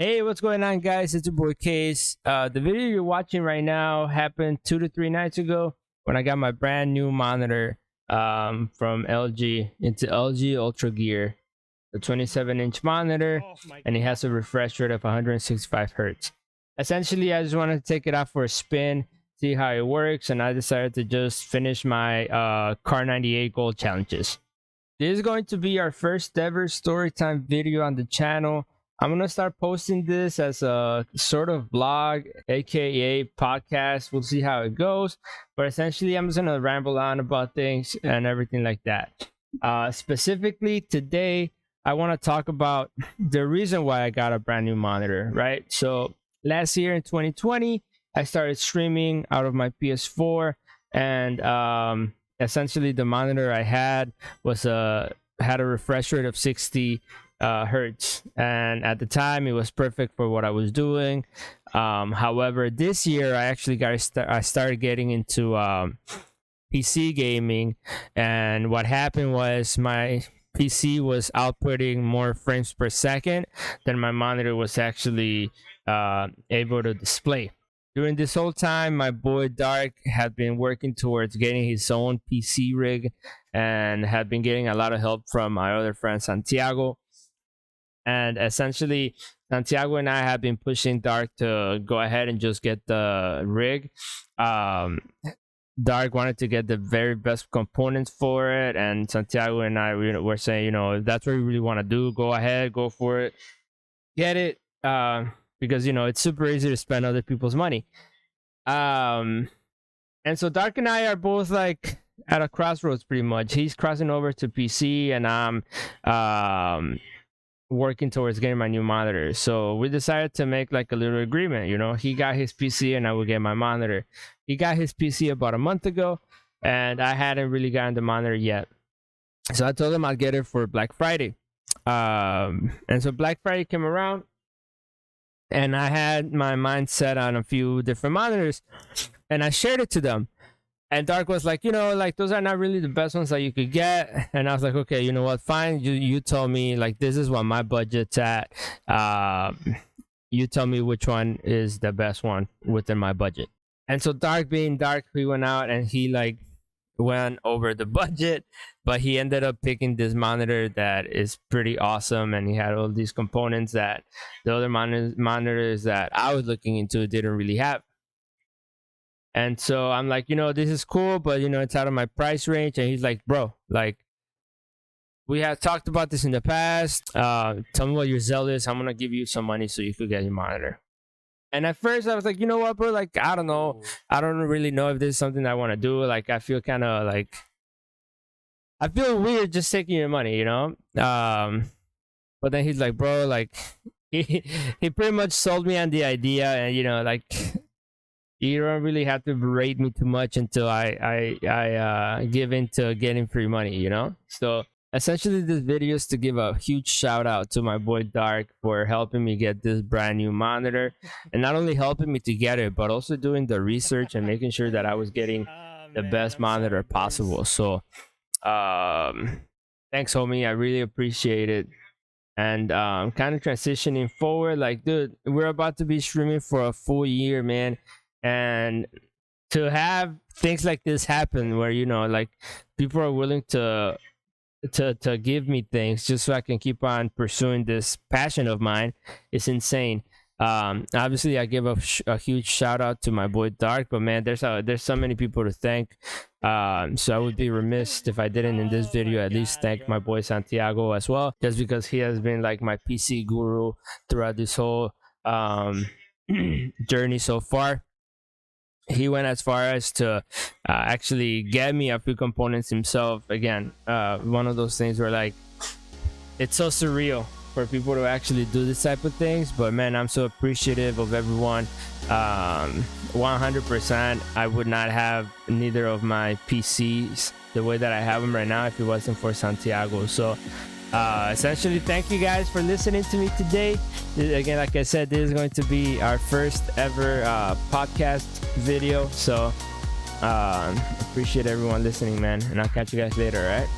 Hey, what's going on, guys? It's your boy Kaze. The video you're watching right now happened 2 to 3 nights ago when I got my brand new monitor from LG. It's LG Ultra Gear, the 27-inch monitor, and it has a refresh rate of 165 hertz. Essentially, I just wanted to take it out for a spin, see how it works, and I decided to just finish my Car 98 Gold challenges. This is going to be our first ever storytime video on the channel. I'm gonna start posting this as a sort of blog, aka podcast. We'll see how it goes, but essentially I'm just gonna ramble on about things and everything like that. Specifically today, I want to talk about the reason why I got a brand new monitor, right? So last year in 2020, I started streaming out of my PS4, and essentially the monitor I had was had a refresh rate of 60 hertz, and at the time it was perfect for what I was doing. However, this year I actually I started getting into PC gaming, and what happened was my PC was outputting more frames per second than my monitor was actually able to display. During this whole time, my boy Dark had been working towards getting his own PC rig and had been getting a lot of help from my other friend Santiago. And essentially, Santiago and I have been pushing Dark to go ahead and just get the rig. Dark wanted to get the very best components for it, and Santiago and I were saying, if that's what you really want to do, go ahead, go for it, get it, because it's super easy to spend other people's money. And so Dark and I are both like at a crossroads pretty much. He's crossing over to PC, and I'm working towards getting my new monitor. So we decided to make like a little agreement. He got his PC and I would get my monitor. He got his PC about a month ago, and I hadn't really gotten the monitor yet. So I told him I'd get it for Black Friday. And so Black Friday came around, and I had my mind set on a few different monitors, and I shared it to them. And Dark was like, those are not really the best ones that you could get. And I was like, okay, you know what? Fine. You told me, like, this is what my budget's at. You tell me which one is the best one within my budget. And so Dark being Dark, we went out and he went over the budget, but he ended up picking this monitor that is pretty awesome. And he had all these components that the other monitors that I was looking into didn't really have. And so I'm like, this is cool, but it's out of my price range. And he's like, bro, like, we have talked about this in the past. Tell me what your zeal is. I'm gonna give you some money so you could get your monitor. And at first I was like, you know what, bro? Like, I don't know. I don't really know if this is something I want to do. Like, I feel kind of like, I feel weird just taking your money, But then he's like, bro, like, he pretty much sold me on the idea, and like, you don't really have to berate me too much until I give in to getting free money, So essentially this video is to give a huge shout out to my boy Dark for helping me get this brand new monitor, and not only helping me to get it, but also doing the research and making sure that I was getting the best monitor possible. So thanks, homie. I really appreciate it. And kind of transitioning forward, like, dude, we're about to be streaming for a full year, man. And to have things like this happen where like people are willing to give me things just so I can keep on pursuing this passion of mine is insane. Obviously I give a huge shout out to my boy Dark, but man, there's so many people to thank. So I would be remiss if I didn't in this video at least thank my boy Santiago as well, just because he has been like my PC guru throughout this whole journey so far. He went as far as to actually get me a few components himself. Again, one of those things where, like, it's so surreal for people to actually do this type of things, but man, I'm so appreciative of everyone. 100%. I would not have neither of my PCs the way that I have them right now if it wasn't for Santiago. So essentially, thank you guys for listening to me today. Again, like I said, this is going to be our first ever podcast video, so appreciate everyone listening, man, and I'll catch you guys later. All right.